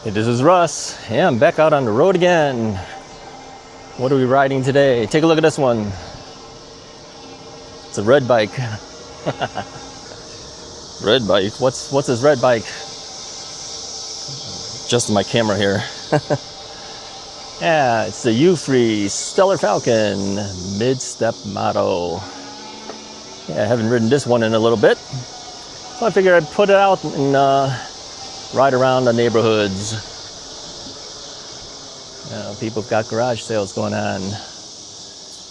Hey, this is Russ. Yeah, I'm back out on the road again. What are we riding today? Take a look at this one. It's a red bike. Red bike. What's this red bike? Just my camera here. Yeah, it's the U-Free Stellar Falcon mid-step model. Yeah, I haven't ridden this one in a little bit, so I figured I'd put it out and ride around the neighborhoods. People have got garage sales going on.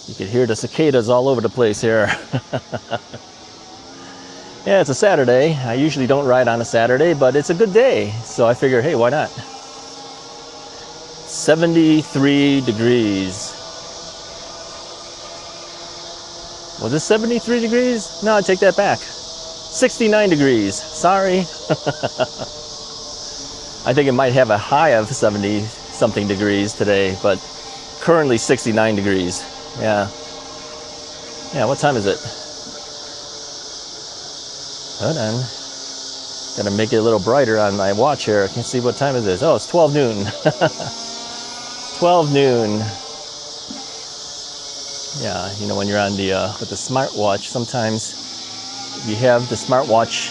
You can hear the cicadas all over the place here. Yeah, it's a Saturday. I usually don't ride on a Saturday, but it's a good day, so I figure, hey, why not? 73 degrees. Was it 73 degrees? No, I take that back. 69 degrees. Sorry. I think it might have a high of 70 something degrees today, but currently 69 degrees. Yeah. Yeah, what time is it? Hold on. Gotta make it a little brighter on my watch here. I can't see what time it is. Oh, it's 12 noon. 12 noon. Yeah, you know, when you're on the with the smartwatch, sometimes you have the smartwatch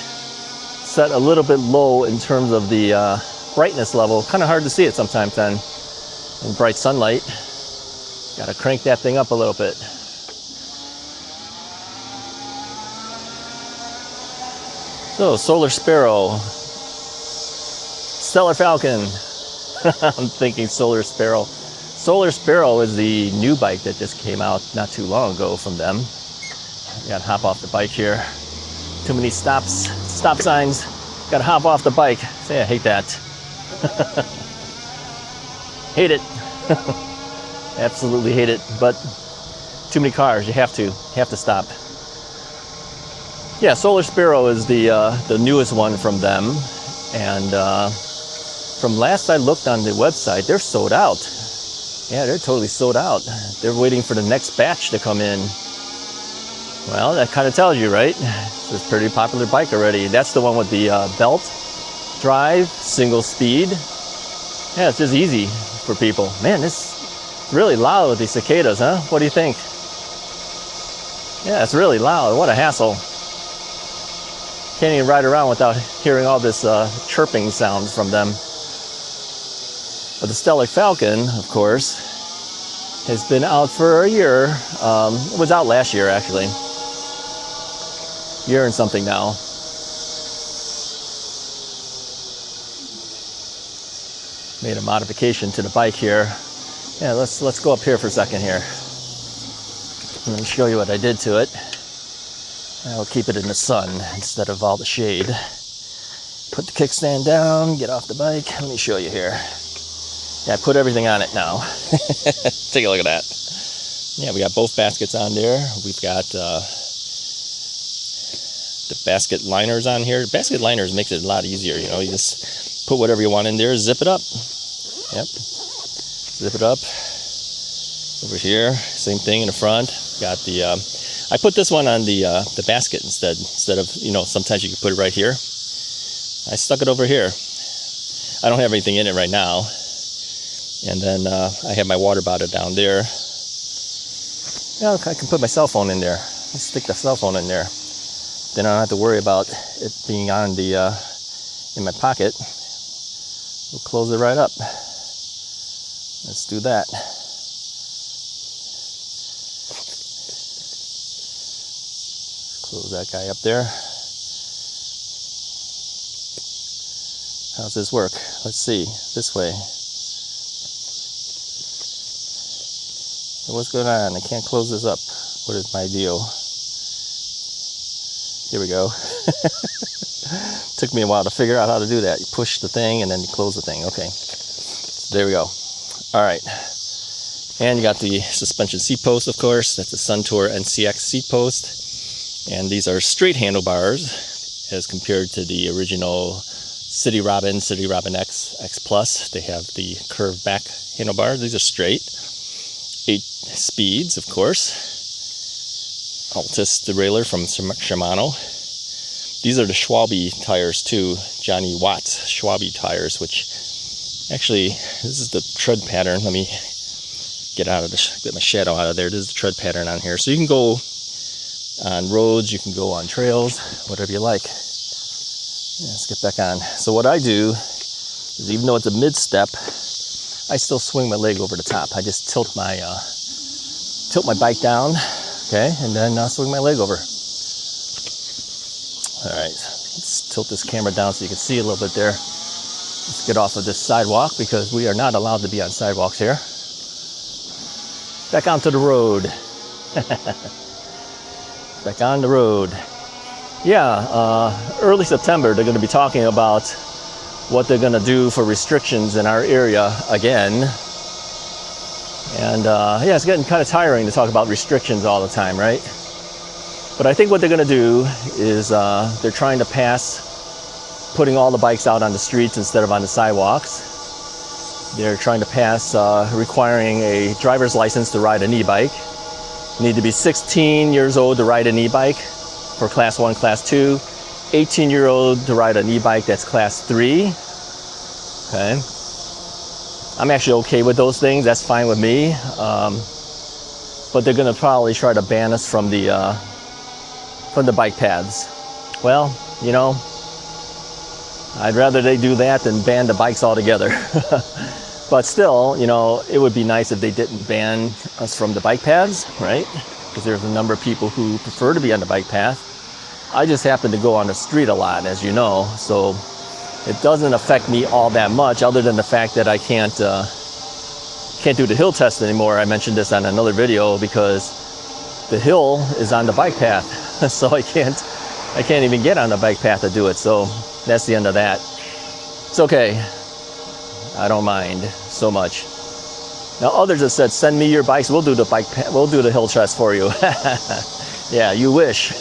set a little bit low in terms of the brightness level. Kind of hard to see it sometimes then in bright sunlight. Got to crank that thing up a little bit. So, Solar Sparrow, Stellar Falcon. I'm thinking Solar Sparrow. Solar Sparrow is the new bike that just came out not too long ago from them. You gotta hop off the bike here. Too many stop signs. Gotta hop off the bike. Say, I hate that. Hate it. Absolutely hate it. But too many cars. You have to stop. Yeah, Solar Sparrow is the newest one from them, and from last I looked on the website, they're sold out. Yeah, they're totally sold out. They're waiting for the next batch to come in. Well, that kind of tells you, right? It's a pretty popular bike already. That's the one with the belt drive, single speed. Yeah, it's just easy for people. Man, it's really loud with these cicadas, huh? What do you think? Yeah, it's really loud. What a hassle. Can't even ride around without hearing all this chirping sounds from them. But the Stellar Falcon, of course, has been out for a year. It was out last year, actually. Year and something now. Made a modification to the bike here. Yeah, let's go up here for a second here. Let me show you what I did to it. I'll keep it in the sun instead of all the shade. Put the kickstand down, get off the bike. Let me show you here. Yeah, I put everything on it now. Take a look at that. Yeah, we got both baskets on there. We've got the basket liners on here. Basket liners makes it a lot easier. You know, you just put whatever you want in there, zip it up. Yep. Zip it up. Over here, same thing in the front. Got the I put this one on the basket instead of, you know, sometimes you can put it right here. I stuck it over here. I don't have anything in it right now. And then I have my water bottle down there. Yeah, I can put my cell phone in there. Let's stick the cell phone in there. Then I don't have to worry about it being on the in my pocket. We'll close it right up. Let's do that. Close that guy up there. How's this work? Let's see. This way. What's going on? I can't close this up. What is my deal? Here we go. Took me a while to figure out how to do that. You push the thing and then you close the thing. Okay. So there we go. All right. And you got the suspension seat post, of course. That's the Suntour NCX seat post. And these are straight handlebars as compared to the original City Robin X Plus. They have the curved back handlebars. These are straight. 8 speeds, of course. Altus derailleur from Shimano. These are the Schwalbe tires too, Johnny Watt's Schwalbe tires, which Actually, this is the tread pattern. Let me get my shadow out of there. This is the tread pattern on here. So you can go on roads, you can go on trails, whatever you like. Let's get back on. So what I do is, even though it's a mid-step, I still swing my leg over the top. I just tilt my bike down, okay, and then swing my leg over. All right, let's tilt this camera down so you can see a little bit there. Let's get off of this sidewalk because we are not allowed to be on sidewalks here. Back onto the road. Back on the road. Yeah, early September, they're going to be talking about what they're going to do for restrictions in our area again. And yeah, it's getting kind of tiring to talk about restrictions all the time, right? But I think what they're going to do is they're trying to pass putting all the bikes out on the streets instead of on the sidewalks. They're trying to pass requiring a driver's license to ride an e-bike. You need to be 16 years old to ride an e-bike for class 1, class 2. 18-year-old to ride an e-bike, that's class 3. Okay. I'm actually okay with those things. That's fine with me. But they're going to probably try to ban us from the bike paths. Well, you know, I'd rather they do that than ban the bikes altogether. But still, you know, it would be nice if they didn't ban us from the bike paths, right? Because there's a number of people who prefer to be on the bike path. I just happen to go on the street a lot, as you know, so it doesn't affect me all that much, other than the fact that I can't do the hill test anymore. I mentioned this on another video because the hill is on the bike path, so I can't even get on the bike path to do it. So that's the end of that. It's okay. I don't mind so much. Now others have said, send me your bikes. We'll do the we'll do the hill test for you. Yeah, you wish.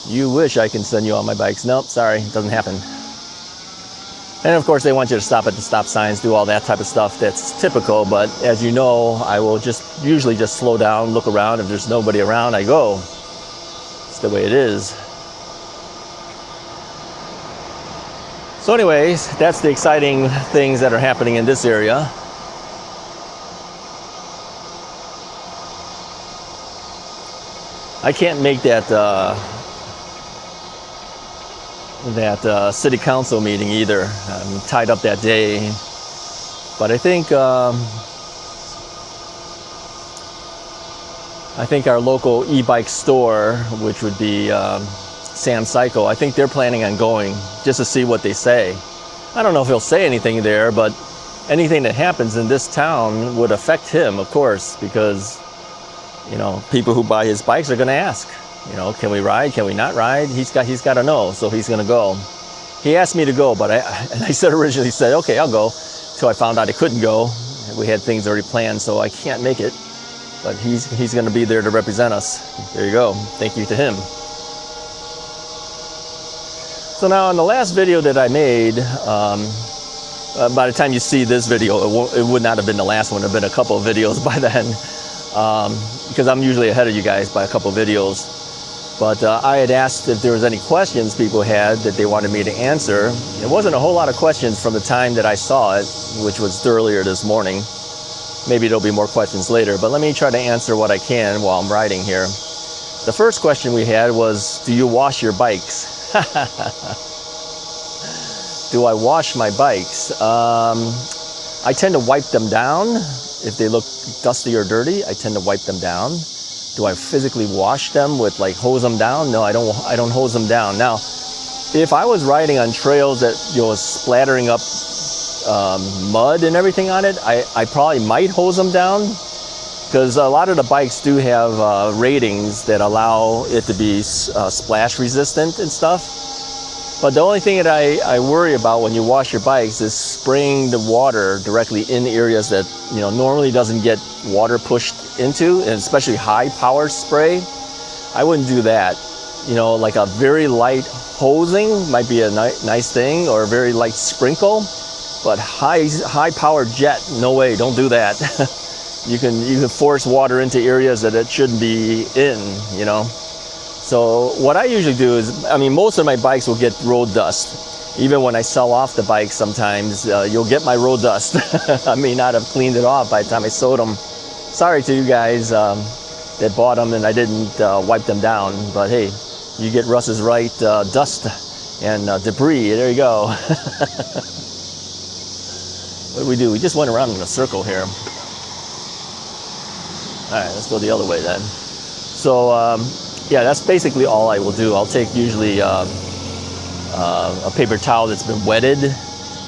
You wish I can send you all my bikes. Nope, sorry, it doesn't happen. And of course they want you to stop at the stop signs, do all that type of stuff. That's typical, but as you know, I will usually just slow down, look around. If there's nobody around, I go. It's the way it is. So anyways, that's the exciting things that are happening in this area. I can't make that city council meeting either. I'm tied up that day. But I think our local e-bike store, which would be Sam Cycle, I think they're planning on going just to see what they say. I don't know if he'll say anything there, but anything that happens in this town would affect him, of course, because, you know, people who buy his bikes are going to ask, you know, can we ride? Can we not ride? He's got to know, so he's going to go. He asked me to go, but I said originally, okay, I'll go. So I found out I couldn't go. We had things already planned, so I can't make it. But he's going to be there to represent us. There you go. Thank you to him. So now in the last video that I made, by the time you see this video, it would not have been the last one. It would have been a couple of videos by then, because I'm usually ahead of you guys by a couple of videos. But I had asked if there was any questions people had that they wanted me to answer. It wasn't a whole lot of questions from the time that I saw it, which was earlier this morning. Maybe there'll be more questions later, but let me try to answer what I can while I'm riding here. The first question we had was, do you wash your bikes? Do I wash my bikes? I tend to wipe them down. If they look dusty or dirty, I tend to wipe them down. Do I physically wash them with, like, hose them down? No, I don't hose them down. Now, if I was riding on trails that, you know, was splattering up mud and everything on it, I probably might hose them down, because a lot of the bikes do have ratings that allow it to be splash resistant and stuff. But the only thing that I worry about when you wash your bikes is spraying the water directly in areas that, you know, normally doesn't get water pushed into, and especially high power spray. I wouldn't do that. You know, like a very light hosing might be a nice thing, or a very light sprinkle, but high power jet, no way, don't do that. You can force water into areas that it shouldn't be in, you know. So what I usually do is, I mean, most of my bikes will get road dust. even when I sell off the bike, sometimes you'll get my road dust. I may not have cleaned it off by the time I sold them. Sorry to you guys that bought them and I didn't wipe them down, but hey, you get Russ's right dust and debris. There you go. What did we do? We just went around in a circle here. All right, let's go the other way then. So yeah, that's basically all I will do. I'll take usually a paper towel that's been wetted.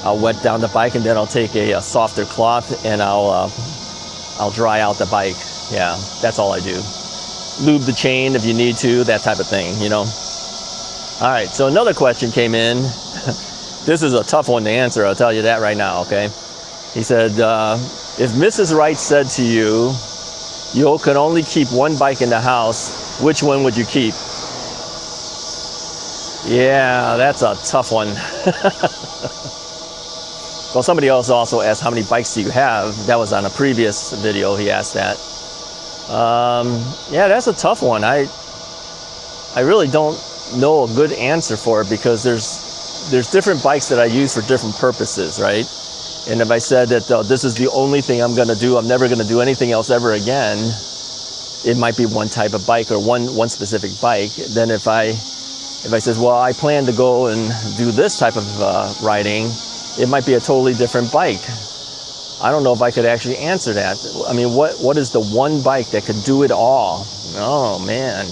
I'll wet down the bike, and then I'll take a softer cloth and I'll dry out the bike. Yeah, that's all I do. Lube the chain if you need to, that type of thing, you know. All right, so another question came in. This is a tough one to answer, I'll tell you that right now, okay? He said, if Mrs. Wright said to you, you can only keep one bike in the house, which one would you keep? Yeah, that's a tough one. Well, somebody else also asked, how many bikes do you have? That was on a previous video, he asked that. Yeah, that's a tough one. I really don't know a good answer for it, because there's different bikes that I use for different purposes, right? And if I said that this is the only thing I'm going to do, I'm never going to do anything else ever again, it might be one type of bike or one specific bike. Then if I says, well, I plan to go and do this type of riding, it might be a totally different bike. I don't know if I could actually answer that. I mean, what is the one bike that could do it all? Oh man,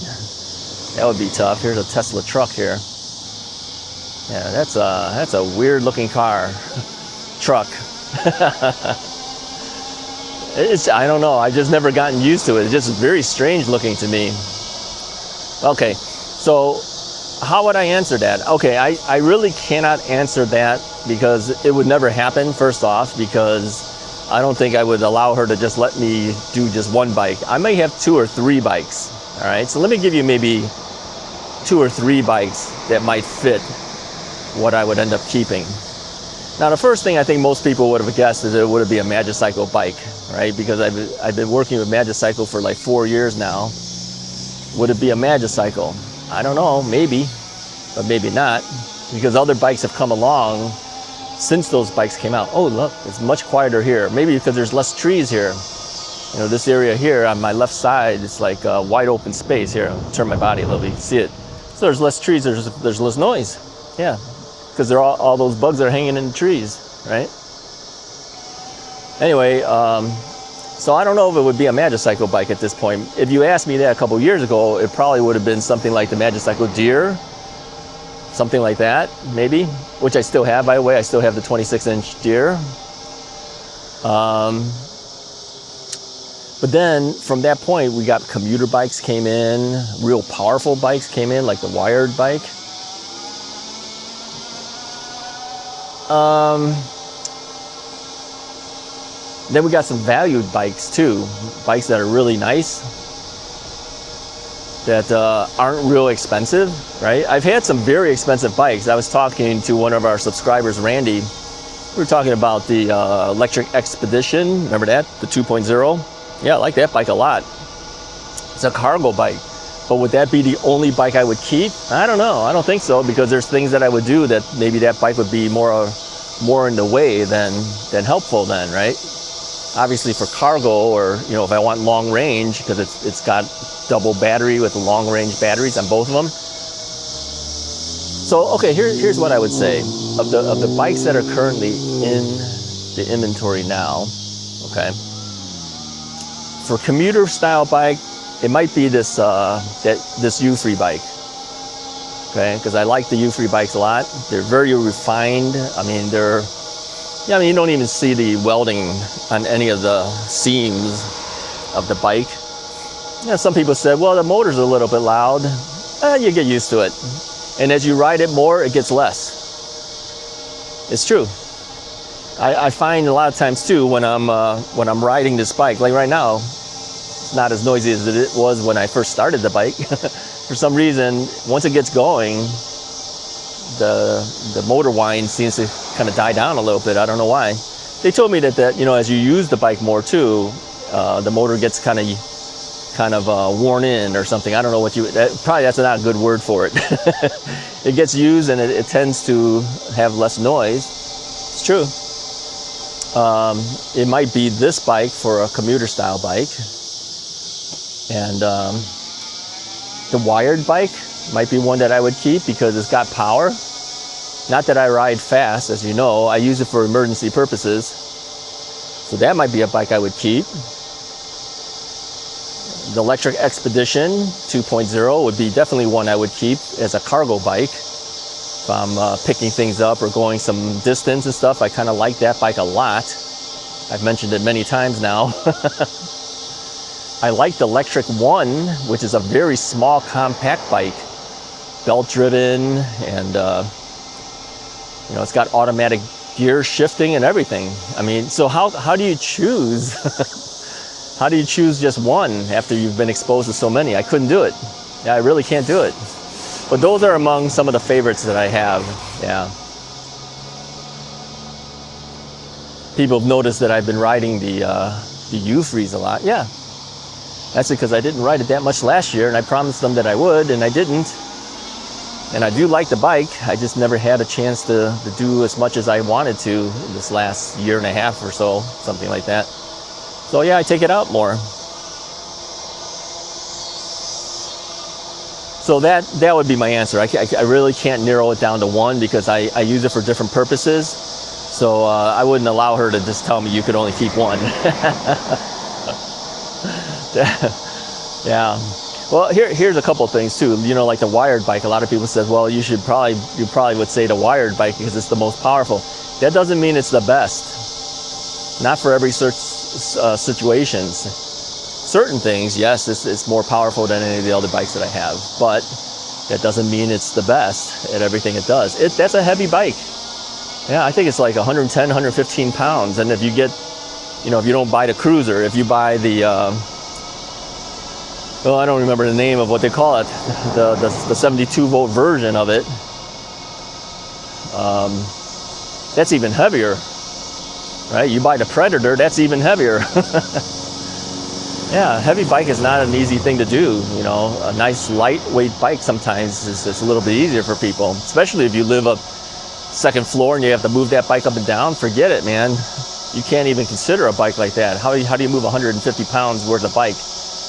that would be tough. Here's a Tesla truck here. Yeah, that's a weird looking car. Truck. I don't know, I've just never gotten used to it. It's just very strange looking to me. Okay, so how would I answer that? Okay, I really cannot answer that, because it would never happen, first off, because I don't think I would allow her to just let me do just one bike. I may have 2 or 3 bikes. All right, so let me give you maybe 2 or 3 bikes that might fit what I would end up keeping. Now, the first thing I think most people would have guessed is that it would be a magicycle bike, right? Because I've been working with magicycle for like 4 years now. Would it be a magicycle? I don't know, maybe, but maybe not, because other bikes have come along since those bikes came out. Oh, look, it's much quieter here. Maybe because there's less trees here. You know, this area here on my left side, it's like a wide open space here. I'll turn my body a little bit, you can see it. So there's less trees, there's less noise. Yeah. Because they're all those bugs are hanging in the trees, right? Anyway, so I don't know if it would be a magicycle bike at this point. If you asked me that a couple years ago, it probably would have been something like the magicycle Deer, something like that, maybe, which I still have, by the way. I still have the 26-inch Deer. But then from that point, we got commuter bikes came in, real powerful bikes came in, like the wired bike. Then we got some valued bikes too, bikes that are really nice, that aren't real expensive, right? I've had some very expensive bikes. I was talking to one of our subscribers, Randy. We were talking about the Electric Expedition, remember that, the 2.0? Yeah, I like that bike a lot. It's a cargo bike. But would that be the only bike I would keep? I don't know. I don't think so, because there's things that I would do that maybe that bike would be more in the way than helpful then, right? Obviously for cargo, or you know, if I want long range, because it's got double battery with long range batteries on both of them. So okay, here's what I would say. Of the bikes that are currently in the inventory now, okay, for commuter style bike, it might be this U3 bike, okay? Because I like the U3 bikes a lot. They're very refined. I mean, you don't even see the welding on any of the seams of the bike. You know, some people said, well, the motor's a little bit loud. You get used to it. And as you ride it more, it gets less. It's true. I find a lot of times too, when I'm riding this bike, like right now, it's not as noisy as it was when I first started the bike. For some reason, once it gets going, the motor whine seems to kind of die down a little bit. I don't know why. They told me that you know, as you use the bike more too, the motor gets kind kind of worn in or something. I don't know what probably that's not a good word for it. It gets used and it tends to have less noise. It's true. It might be this bike for a commuter style bike. And the wired bike might be one that I would keep because it's got power. Not that I ride fast, as you know. I use it for emergency purposes. So that might be a bike I would keep. The Electric Expedition 2.0 would be definitely one I would keep as a cargo bike. If I'm picking things up or going some distance and stuff, I kind of like that bike a lot. I've mentioned it many times now. I like the Lectric 1, which is a very small, compact bike. Belt-driven, and you know, it's got automatic gear shifting and everything. I mean, so how do you choose? How do you choose just one after you've been exposed to so many? I couldn't do it. Yeah, I really can't do it. But those are among some of the favorites that I have. Yeah. People have noticed that I've been riding the U-Freeze a lot. Yeah. That's because I didn't ride it that much last year, and I promised them that I would, and I didn't. And I do like the bike. I just never had a chance to do as much as I wanted to this last year and a half or so, something like that. So yeah, I take it out more. So that would be my answer. I really can't narrow it down to one because I use it for different purposes. So I wouldn't allow her to just tell me you could only keep one. Yeah. Well, here's a couple of things too. You know, like the wired bike. A lot of people said, well, you probably would say the wired bike because it's the most powerful. That doesn't mean it's the best. Not for every situations. Certain things, yes, it's more powerful than any of the other bikes that I have, but that doesn't mean it's the best at everything it does. That's a heavy bike. Yeah, I think it's like 110, 115 pounds. And if you get, you know, if you don't buy the cruiser, if you buy the, well, I don't remember the name of what they call it, the 72 volt version of it, that's even heavier, right? You buy the Predator, that's even heavier. Yeah, a heavy bike is not an easy thing to do. You know, a nice lightweight bike sometimes is a little bit easier for people, especially if you live up second floor and you have to move that bike up and down. Forget it, man. You can't even consider a bike like that. How do you move 150 pounds worth of bike?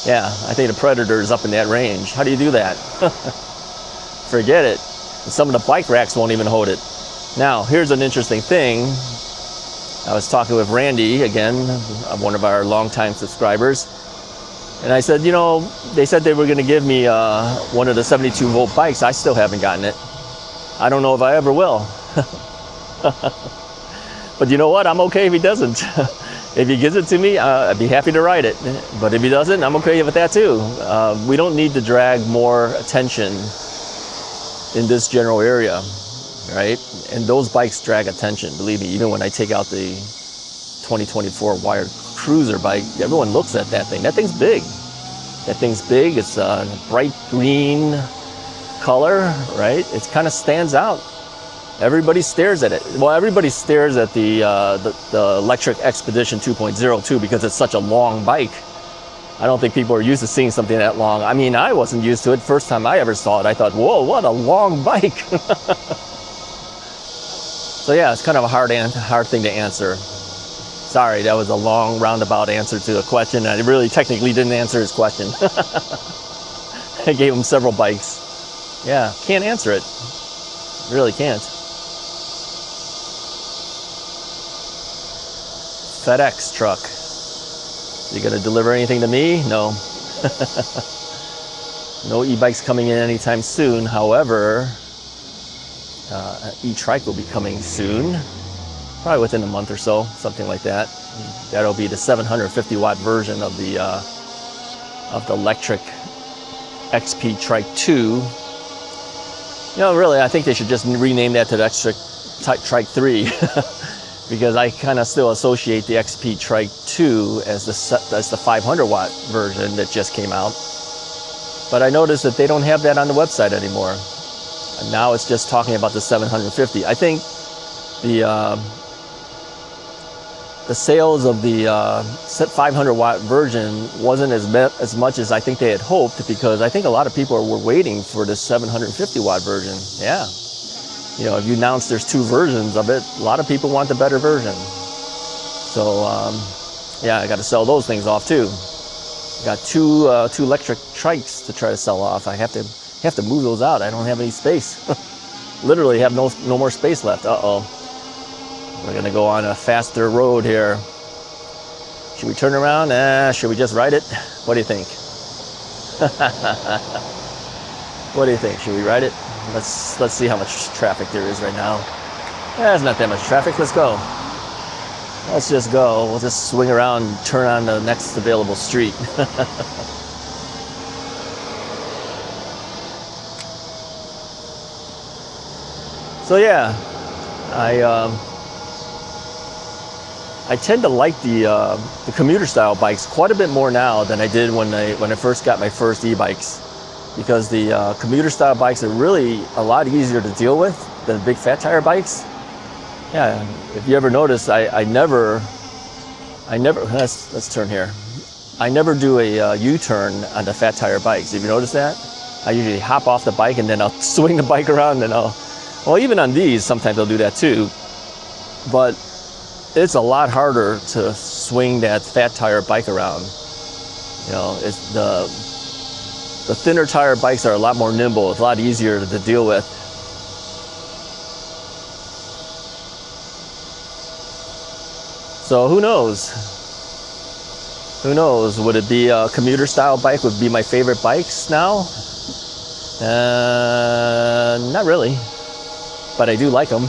Yeah, I think the Predator is up in that range. How do you do that? Forget it. And some of the bike racks won't even hold it. Now, here's an interesting thing. I was talking with Randy, again, one of our longtime subscribers. And I said, you know, they said they were going to give me one of the 72 volt bikes. I still haven't gotten it. I don't know if I ever will. But you know what? I'm okay if he doesn't. If he gives it to me, I'd be happy to ride it. But if he doesn't, I'm okay with that too. We don't need to drag more attention in this general area, right? And those bikes drag attention, believe me. Even when I take out the 2024 wired cruiser bike, everyone looks at that thing. That thing's big. That thing's big. It's a bright green color, right? It kind of stands out. Everybody stares at it. Well, everybody stares at the Electric Expedition 2.0 too, because it's such a long bike. I don't think people are used to seeing something that long. I mean, I wasn't used to it. First time I ever saw it, I thought, whoa, what a long bike. So yeah, it's kind of a hard thing to answer. Sorry, that was a long roundabout answer to a question. I really technically didn't answer his question. I gave him several bikes. Yeah, can't answer it. Really can't. FedEx truck. You gonna deliver anything to me? No. No e-bikes coming in anytime soon. However, e-trike will be coming soon. Probably within a month or so, something like that. That'll be the 750 watt version of the Lectric XP Trike 2. You know, really, I think they should just rename that to the Lectric Trike 3 because I kind of still associate the XP Trike 2 as the 500 watt version that just came out. But I noticed that they don't have that on the website anymore. And now it's just talking about the 750. I think the the sales of the 500 watt version wasn't as much as I think they had hoped, because I think a lot of people were waiting for the 750 watt version. Yeah. You know, if you announce there's 2 versions of it, a lot of people want the better version. So, yeah, I got to sell those things off too. Got two electric trikes to try to sell off. I have to move those out. I don't have any space. Literally have no more space left. Uh-oh. We're gonna go on a faster road here. Should we turn around? Should we just ride it? What do you think? What do you think? Should we ride it? Let's see how much traffic there is right now. There's not that much traffic. Let's go. Let's just go. We'll just swing around and turn on the next available street. So yeah, I tend to like the commuter style bikes quite a bit more now than I did when I first got my first e-bikes, because the commuter style bikes are really a lot easier to deal with than big fat tire bikes. Yeah, if you ever notice, I never let's turn here. I never do a U-turn on the fat tire bikes. Have you noticed that? I usually hop off the bike and then I'll swing the bike around, and well, even on these, sometimes I'll do that too. But it's a lot harder to swing that fat tire bike around. You know, it's the thinner tire bikes are a lot more nimble. It's a lot easier to deal with. So who knows? Who knows? Would it be a commuter style bike would be my favorite bikes now? Not really, but I do like them.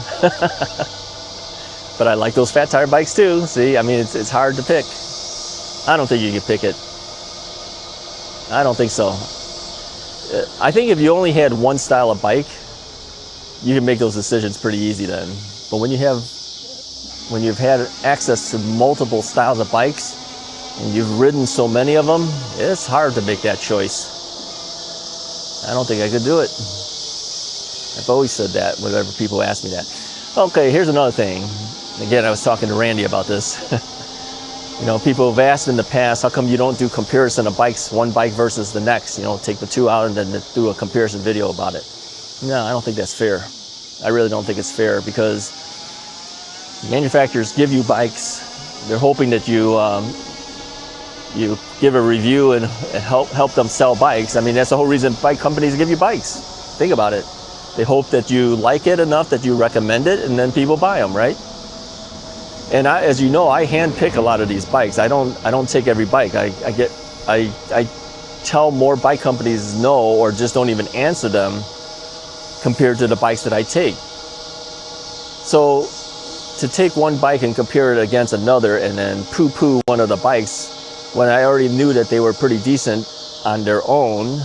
But I like those fat tire bikes too. See, I mean, it's hard to pick. I don't think you can pick it. I don't think so. I think if you only had one style of bike, you can make those decisions pretty easy then. But when you've had access to multiple styles of bikes and you've ridden so many of them, it's hard to make that choice. I don't think I could do it. I've always said that whenever people ask me that. Okay, here's another thing. Again, I was talking to Randy about this. You know, people have asked in the past, how come you don't do comparison of bikes, one bike versus the next? You know, take the two out and then do a comparison video about it. No, I don't think that's fair. I really don't think it's fair, because manufacturers give you bikes. They're hoping that you give a review and help them sell bikes. I mean, that's the whole reason bike companies give you bikes. Think about it. They hope that you like it enough that you recommend it, and then people buy them, right? And as you know, I hand pick a lot of these bikes. I don't take every bike. I tell more bike companies no, or just don't even answer them compared to the bikes that I take. So to take one bike and compare it against another and then poo-poo one of the bikes when I already knew that they were pretty decent on their own,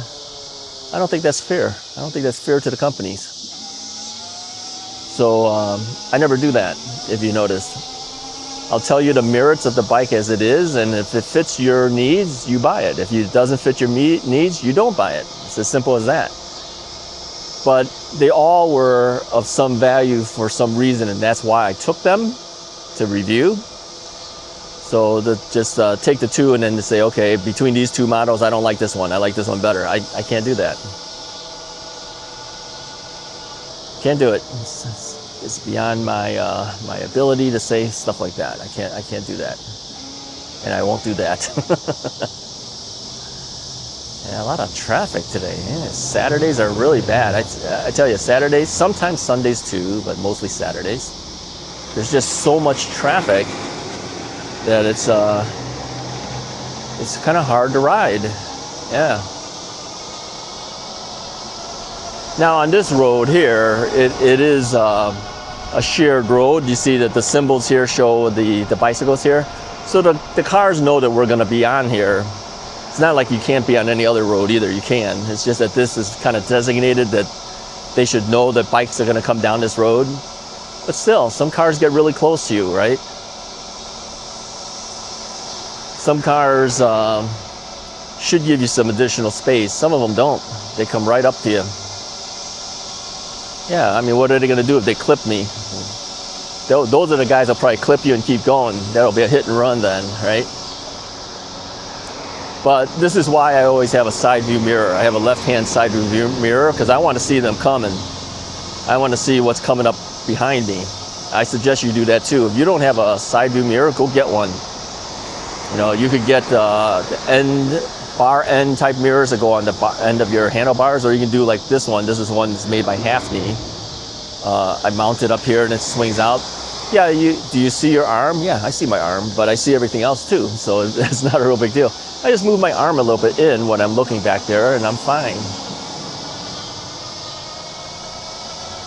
I don't think that's fair. I don't think that's fair to the companies. So I never do that, if you noticed. I'll tell you the merits of the bike as it is, and if it fits your needs, you buy it. If it doesn't fit your needs, you don't buy it. It's as simple as that. But they all were of some value for some reason, and that's why I took them to review. So just take the two and then say, okay, between these two models, I don't like this one. I like this one better. I can't do that. Can't do it. It's beyond my ability to say stuff like that. I can't do that, and I won't do that. Yeah, a lot of traffic today. Yeah, Saturdays are really bad. I tell you, Saturdays, sometimes Sundays too, but mostly Saturdays. There's just so much traffic that it's kind of hard to ride. Yeah. Now on this road here, it is a shared road. You see that the symbols here show the bicycles here. So the cars know that we're gonna be on here. It's not like you can't be on any other road either, you can. It's just that this is kind of designated that they should know that bikes are gonna come down this road. But still, some cars get really close to you, right? Some cars should give you some additional space. Some of them don't. They come right up to you. Yeah, I mean, what are they gonna do if they clip me? those are the guys that'll probably clip you and keep going. That'll be a hit and run then, right? But this is why I always have a side view mirror. I have a left-hand side view mirror because I want to see them coming. I want to see what's coming up behind me. I suggest you do that too. If you don't have a side view mirror, go get one. You know, you could get the bar end type mirrors that go on the end of your handlebars, or you can do like this one. This is one that's made by Hafni. I mount it up here and it swings out. Yeah, do you see your arm? Yeah, I see my arm, but I see everything else too, so it's not a real big deal. I just move my arm a little bit in when I'm looking back there and I'm fine.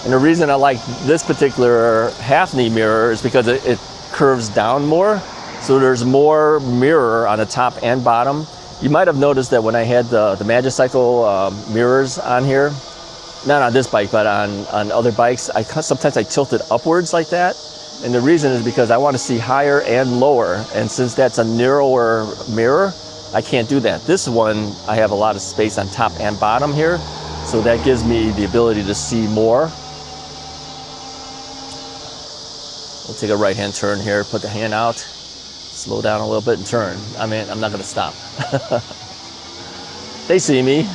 And the reason I like this particular Hafni mirror is because it curves down more, so there's more mirror on the top and bottom. You might have noticed that when I had the magicycle mirrors on here, not on this bike, but on other bikes, sometimes I tilt it upwards like that. And the reason is because I want to see higher and lower. And since that's a narrower mirror, I can't do that. This one, I have a lot of space on top and bottom here. So that gives me the ability to see more. We'll take a right-hand turn here, put the hand out, slow down a little bit and turn. I mean, I'm not going to stop. They see me.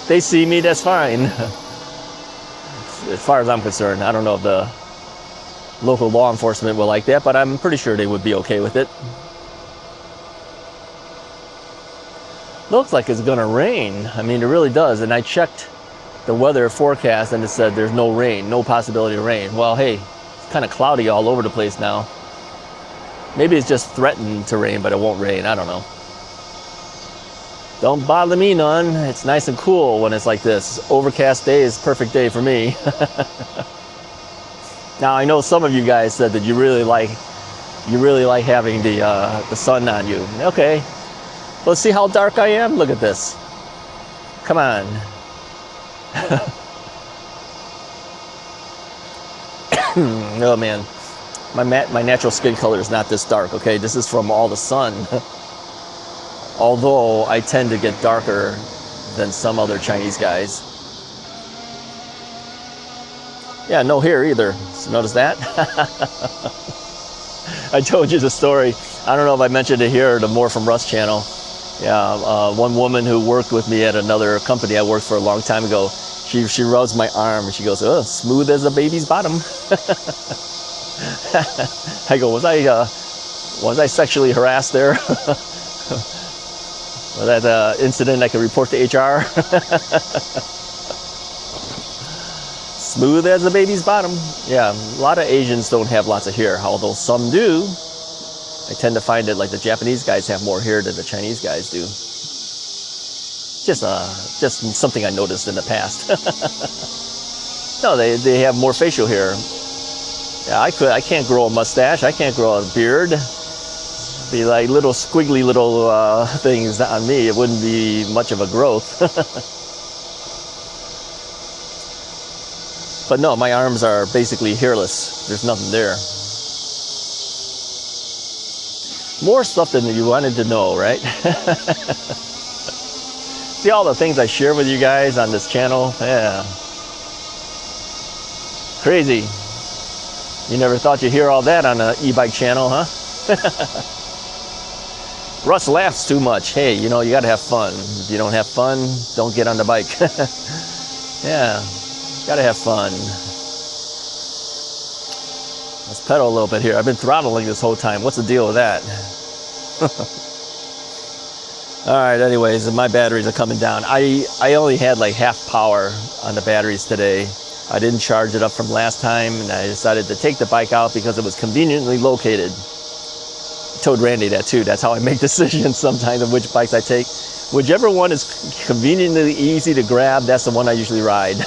They see me, that's fine. As far as I'm concerned, I don't know if the local law enforcement will like that, but I'm pretty sure they would be okay with it. Looks like it's gonna rain. I mean, it really does. And I checked the weather forecast and it said there's no rain, no possibility of rain. Well, hey, it's kind of cloudy all over the place now. Maybe it's just threatened to rain, but it won't rain. I don't know. Don't bother me none. It's nice and cool when it's like this. Overcast day is perfect day for me. Now I know some of you guys said that you really like having the sun on you. Okay, let's see how dark I am. Look at this. Come on. Oh man, my natural skin color is not this dark. Okay, this is from all the sun. Although I tend to get darker than some other Chinese guys. Yeah, no hair either. So notice that? I told you the story. I don't know if I mentioned it here or the More from Russ channel. Yeah, one woman who worked with me at another company I worked for a long time ago, she rubs my arm and she goes, "Oh, smooth as a baby's bottom." I go, was I sexually harassed there? Was that incident I could report to HR? Smooth as a baby's bottom. Yeah, a lot of Asians don't have lots of hair, although some do. I tend to find that like the Japanese guys have more hair than the Chinese guys do. Just something I noticed in the past. No, they have more facial hair. Yeah, I can't grow a mustache. I can't grow a beard. Be like little squiggly little things on me. It wouldn't be much of a growth. But no, my arms are basically hairless. There's nothing there. More stuff than you wanted to know, right? See all the things I share with you guys on this channel? Yeah. Crazy. You never thought you'd hear all that on an e-bike channel, huh? Russ laughs too much. Hey, you know, you gotta have fun. If you don't have fun, don't get on the bike. Yeah, gotta have fun. Let's pedal a little bit here. I've been throttling this whole time. What's the deal with that? All right, anyways, my batteries are coming down. I only had like half power on the batteries today. I didn't charge it up from last time, and I decided to take the bike out because it was conveniently located. I told Randy that too. That's how I make decisions sometimes of which bikes I take. Whichever one is conveniently easy to grab, that's the one I usually ride.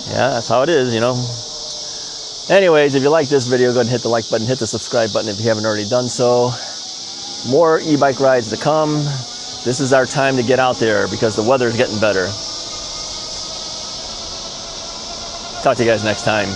Yeah, that's how it is, you know. Anyways, if you like this video, go ahead and hit the like button, hit the subscribe button if you haven't already done so. More e-bike rides to come. This is our time to get out there because the weather is getting better. Talk to you guys next time.